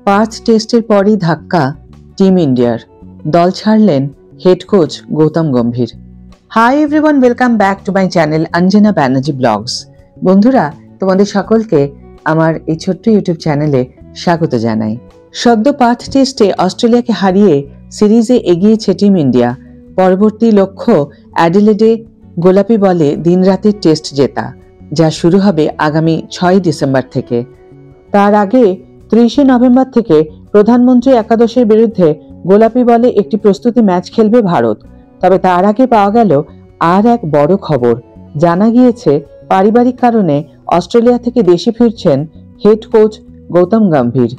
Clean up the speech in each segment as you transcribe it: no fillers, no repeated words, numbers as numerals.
5 টেস্টের পরই ধাক্কা টিম ইন্ডিয়ার, দল ছাড়লেন head coach Gautam Gambhir. Hi everyone, welcome back to my channel Anjana Banerjee blogs. বন্ধুরা, তোমাদের সকলকে আমার এই ছোট্ট ইউটিউব চ্যানেলে স্বাগত জানাই। সদ্য 5 টেস্টে অস্ট্রেলিয়াকে হারিয়ে সিরিজে এগিয়েছে টিম ইন্ডিয়া। পরবর্তী লক্ষ্য অ্যাডিলেডে গোলাপি বলে দিনরাতের টেস্ট জেতা, যা শুরু হবে আগামী 6 ডিসেম্বর থেকে। তার আগে 30 নভেম্বর থেকে প্রধানমন্ত্রী একাদশের বিরুদ্ধে গোলাপি বলে একটি প্রস্তুতি ম্যাচ খেলবে ভারত। তবে তার আগে পাওয়া গেল আর এক বড় খবর। জানা গিয়েছে পারিবারিক কারণে অস্ট্রেলিয়া থেকে দেশে ফিরছেন হেড কোচ গৌতম গম্ভীর।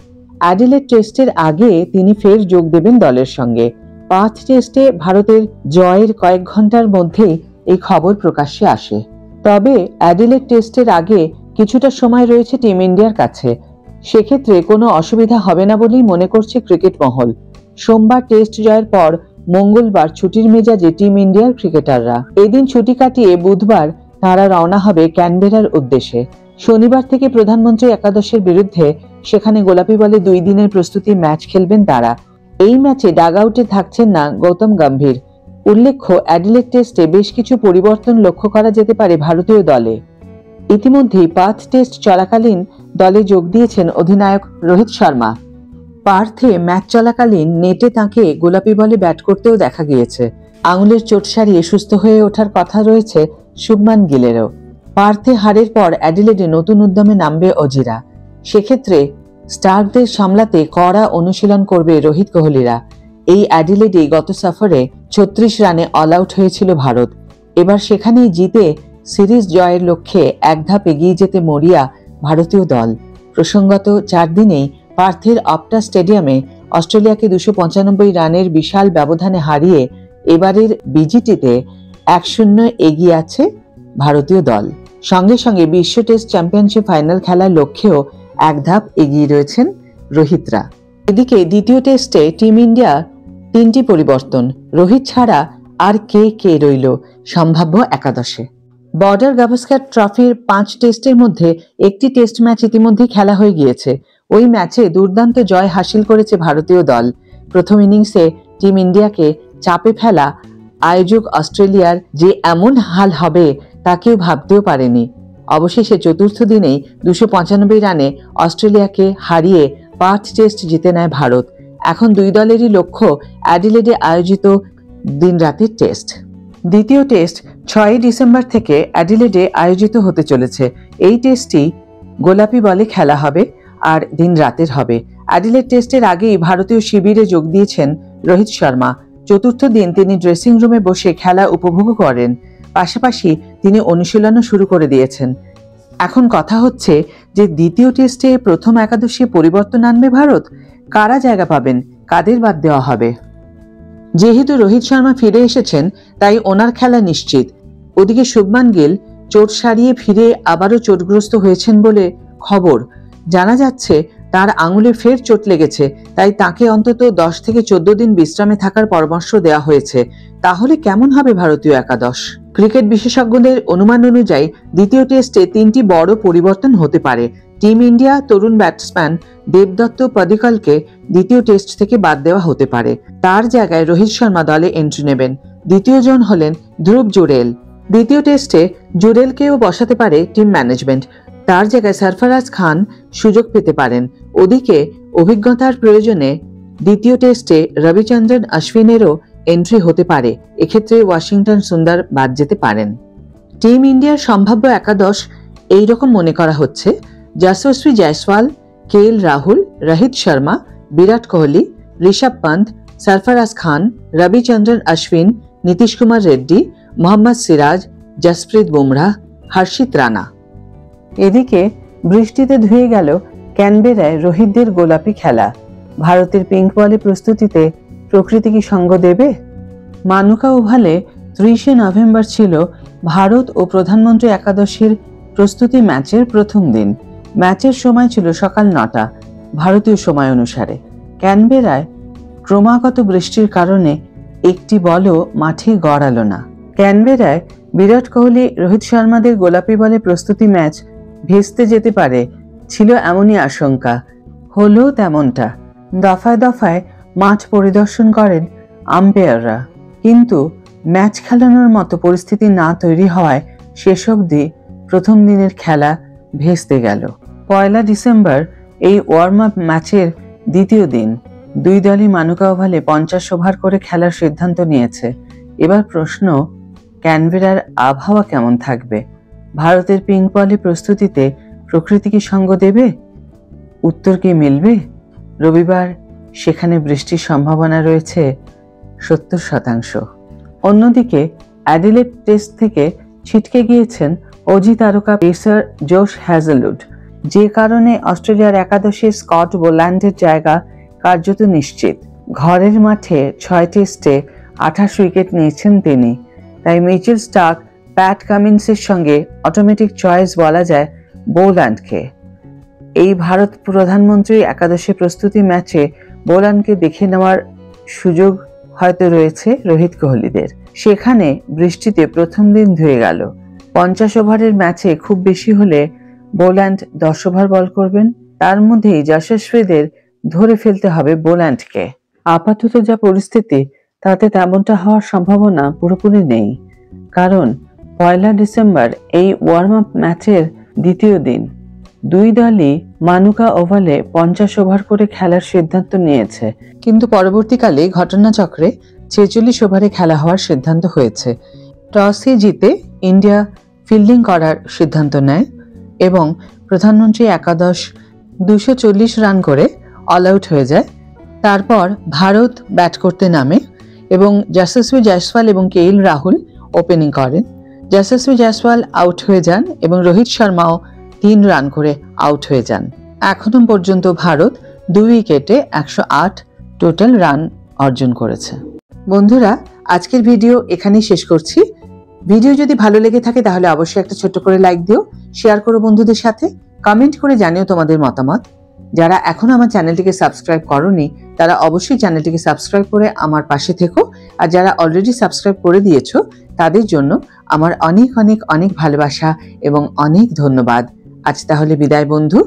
অ্যাডিলেড টেস্টের আগে তিনি ফের যোগ দেবেন দলের সঙ্গে। 5 টেস্টে ভারতের জয়ের কয়েক ঘন্টার মধ্যেই এই খবর প্রকাশ্যে আসে। তবে অ্যাডিলেড টেস্টের আগে কিছুটা সময় রয়েছে টিম ইন্ডিয়ার কাছে। সেক্ষেত্রে কোনো অসুবিধা হবে না বলেই মনে করছে ক্রিকেট মহল। সোমবার টেস্ট জয়ের পর মঙ্গলবার ছুটির মেজাজে টিম ইন্ডিয়ার ক্রিকেটাররা। এদিন ছুটি কাটিয়ে বুধবার তারা রওনা হবে ক্যানবেরার উদ্দেশ্যে। শনিবার থেকে প্রধানমন্ত্রী একাদশের বিরুদ্ধে সেখানে গোলাপি বলে 2 দিনের প্রস্তুতি ম্যাচ খেলবেন তারা। এই ম্যাচে ডাগআউটে থাকছেন না গৌতম গম্ভীর। উল্লেখ্য, অ্যাডিলেড টেস্টে বেশ কিছু পরিবর্তন লক্ষ্য করা যেতে পারে ভারতীয় দলে। ইতিমধ্যেই 5 টেস্ট চলাকালীন দলে যোগ দিয়েছেন অধিনায়ক রোহিত শর্মা। পার্থে ম্যাচ চলাকালীন নেটে তাঁকে গোলাপি বলে ব্যাট করতেও দেখা গিয়েছে। আঙুলের চোট সারিয়ে সুস্থ হয়ে ওঠার কথা রয়েছে শুভমান গিলেরও। পার্থে হারের পর অ্যাডিলেডে নতুন উদ্যমে নামবে অজিরা। সেক্ষেত্রে স্টার্কদের সামলাতে কড়া অনুশীলন করবে রোহিত কোহলিরা। এই অ্যাডিলেডে গত সফরে 36 রানে অল আউট হয়েছিল ভারত। এবার সেখানেই জিতে সিরিজ জয়ের লক্ষ্যে এক ধাপ এগিয়ে যেতে মরিয়া ভারতীয় দল। প্রসঙ্গত 4 দিনেই পার্থের অপটা স্টেডিয়ামে অস্ট্রেলিয়াকে 295 রানের বিশাল ব্যবধানে হারিয়ে এবারের বিজিটিতে 1-0 এগিয়ে আছে ভারতীয় দল। সঙ্গে সঙ্গে বিশ্ব টেস্ট চ্যাম্পিয়নশিপ ফাইনাল খেলার লক্ষ্যেও এক ধাপ এগিয়ে রয়েছেন রোহিতরা। এদিকে দ্বিতীয় টেস্টে টিম ইন্ডিয়া 3টি পরিবর্তন। রোহিত ছাড়া আর কে রইল সম্ভাব্য একাদশে? বর্ডার গাভাস্কার ট্রফির 5 টেস্টের মধ্যে একটি টেস্ট ম্যাচ ইতিমধ্যেই খেলা হয়ে গিয়েছে। ওই ম্যাচে দুর্দান্ত জয় হাসিল করেছে ভারতীয় দল। প্রথম ইনিংসে টিম ইন্ডিয়াকে চাপে ফেলা আয়োজক অস্ট্রেলিয়ার যে এমন হাল হবে তা কেউ ভাবতেও পারেনি। অবশেষে চতুর্থ দিনেই 295 রানে অস্ট্রেলিয়াকে হারিয়ে 5 টেস্ট জিতে নেয় ভারত। এখন 2 দলেরই লক্ষ্য অ্যাডিলেডে আয়োজিত দিনরাতের টেস্ট। দ্বিতীয় টেস্ট 6 ডিসেম্বর থেকে অ্যাডিলেডে আয়োজিত হতে চলেছে। এই টেস্টটি গোলাপি বলে খেলা হবে আর দিন রাতের হবে। অ্যাডিলেড টেস্টের আগেই ভারতীয় শিবিরে যোগ দিয়েছেন রোহিত শর্মা। চতুর্থ দিন তিনি ড্রেসিং রুমে বসে খেলা উপভোগ করেন। পাশাপাশি তিনি অনুশীলনও শুরু করে দিয়েছেন। এখন কথা হচ্ছে যে দ্বিতীয় টেস্টে প্রথম একাদশে পরিবর্তন আনবে ভারত। কারা জায়গা পাবেন, কাদের বাদ দেওয়া হবে? যেহেতু রোহিত শর্মা ফিরে এসেছেন তাই ওনার খেলা নিশ্চিত। ওদিকে শুভমান গিল চোট সারিয়ে ফিরে আবারও চোটগ্রস্ত হয়েছেন বলে খবর। জানা যাচ্ছে তার আঙুলে ফের চোট লেগেছে, তাই তাকে অন্তত 10 থেকে 14 দিন বিশ্রামে থাকার পরামর্শ দেওয়া হয়েছে। তাহলে কেমন হবে ভারতীয় একাদশ? ক্রিকেট বিশেষজ্ঞদের অনুমান অনুযায়ী দ্বিতীয় টেস্টে 3টি বড় পরিবর্তন হতে পারে। টিম ইন্ডিয়া তরুণ ব্যাটসম্যান দেবদত্ত পডিক্কলকে দ্বিতীয় টেস্ট থেকে বাদ দেওয়া হতে পারে। তার জায়গায় রোহিত শর্মা দলে এন্ট্রি নেবেন। দ্বিতীয় জন হলেন ধ্রুব জুরেল। দ্বিতীয় টেস্টে জুরেলকেও বসাতে পারে টিম ম্যানেজমেন্ট। তার জায়গায় সরফরাজ খান সুযোগ পেতে পারেন। ওদিকে অভিজ্ঞতার প্রয়োজনে দ্বিতীয় টেস্টে রবিচন্দ্রন অশ্বিনেরও এন্ট্রি হতে পারে। এক্ষেত্রে ওয়াশিংটন সুন্দর বাদ যেতে পারেন। টিম ইন্ডিয়ার সম্ভাব্য একাদশ এইরকম মনে করা হচ্ছে: যশস্বী জয়সওয়াল, কেএল রাহুল, রোহিত শর্মা, বিরাট কোহলি, ঋষভ পন্থ, সরফরাজ খান, রবিচন্দ্রন অশ্বিন, নীতিশ কুমার রেড্ডি, মোহাম্মদ সিরাজ, জসপ্রীত বুমরাহ, হর্ষিত রানা। এদিকে বৃষ্টিতে ধুয়ে গেল ক্যানবেরায় রোহিতদের গোলাপি খেলা। ভারতের পিঙ্ক বলে প্রস্তুতিতে প্রকৃতি কি সঙ্গ দেবে? মানুকা ওভালে 30 নভেম্বর ছিল ভারত ও প্রধানমন্ত্রী একাদশীর প্রস্তুতি ম্যাচের প্রথম দিন। ম্যাচের সময় ছিল সকাল 9টা ভারতীয় সময় অনুসারে। ক্যানবেরায় ক্রমাগত বৃষ্টির কারণে একটি বলও মাঠে গড়ালো না। ক্যানবেরায় বিরাট কোহলি, রোহিত শর্মাদের গোলাপি বলে প্রস্তুতি ম্যাচ ভেস্তে যেতে পারে ছিল এমনই আশঙ্কা। হলো তেমনটা। দফায় দফায় মাঠ পরিদর্শন করেন আম্পায়াররা, কিন্তু ম্যাচ খেলানোর মতো পরিস্থিতি না তৈরি হওয়ায় শেষ অবধি প্রথম দিনের খেলা ভেস্তে গেল। 1 ডিসেম্বর এই ওয়ার্ম আপ ম্যাচের দ্বিতীয় দিন দুই দলই মানুকা ওভালে 50 ওভার করে খেলার সিদ্ধান্ত নিয়েছে। এবার প্রশ্ন, ক্যানবেরার আবহাওয়া কেমন থাকবে? ভারতের পিঙ্ক বলে প্রস্তুতিতে প্রকৃতি কি সঙ্গ দেবে? উত্তর কি মিলবে? রবিবার সেখানে বৃষ্টির সম্ভাবনা রয়েছে 70%। অন্যদিকে অ্যাডিলেড টেস্ট থেকে ছিটকে গিয়েছেন অজি তারকা পেসার জোশ হ্যাজেলউড, যে কারণে অস্ট্রেলিয়ার একাদশে স্কট বোল্যান্ডের জায়গা কার্যত নিশ্চিত। ঘরের মাঠে 6 টেস্টে 28 উইকেট নিয়েছেন তিনি, তাই মিচেল স্টার্ক, প্যাট কামিন্সের সঙ্গে অটোমেটিক চয়েস বলা যায় বোল্যান্ডকে। এই ভারত প্রধানমন্ত্রী একাদশে প্রস্তুতি ম্যাচে বোল্যান্ডকে দেখে নেওয়ার সুযোগ হয়তো রয়েছে রোহিত কোহলিদের। সেখানে বৃষ্টিতে প্রথম দিন ধুয়ে গেল। 50 ওভারের ম্যাচে খুব বেশি হলে বোল্যান্ড 10 ওভার বল করবেন, তার মধ্যেই যশস্বীদের ধরে ফেলতে হবে বোল্যান্ডকে। আপাতত যা পরিস্থিতি তাতে তেমনটা হওয়ার সম্ভাবনা পুরোপুরি নেই, কারণ 1 ডিসেম্বর এই ওয়ার্ম আপ ম্যাচের দ্বিতীয় দিন দুই দলই মানুকা ওভালে 50 ওভার করে খেলার সিদ্ধান্ত নিয়েছে, কিন্তু পরবর্তীকালে ঘটনাচক্রে 46 ওভারে খেলা হওয়ার সিদ্ধান্ত হয়েছে। টসে জিতে ইন্ডিয়া ফিল্ডিং করার সিদ্ধান্ত নেয় এবং প্রধানমন্ত্রী একাদশ 240 রান করে অল আউট হয়ে যায়। তারপর ভারত ব্যাট করতে নামে এবং যশস্বী জয়সওয়াল এবং কেএল রাহুল ওপেনিং করেন। যশস্বী জয়সওয়াল আউট হয়ে যান এবং রোহিত শর্মাও 3 রান করে আউট হয়ে যান। এখনো পর্যন্ত ভারত 2 উইকেটে 108 টোটাল রান অর্জন করেছে। বন্ধুরা, আজকের ভিডিও এখানেই শেষ করছি। ভিডিও যদি ভালো লেগে থাকে তাহলে অবশ্যই একটা ছোট্ট করে লাইক দিও, শেয়ার করো বন্ধুদের সাথে, কমেন্ট করে জানিও তোমাদের মতামত। যারা এখনো আমার চ্যানেলটিকে সাবস্ক্রাইব করোনি তারা অবশ্যই চ্যানেলটিকে সাবস্ক্রাইব করে আমার পাশে থেকো, আর যারা অলরেডি সাবস্ক্রাইব করে দিয়েছো তাদের জন্য আমার অনেক অনেক অনেক ভালোবাসা এবং অনেক ধন্যবাদ। আজ তাহলে বিদায় বন্ধু,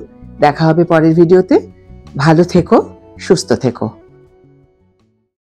দেখা হবে পরের ভিডিওতে। ভালো থেকো, সুস্থ থেকো।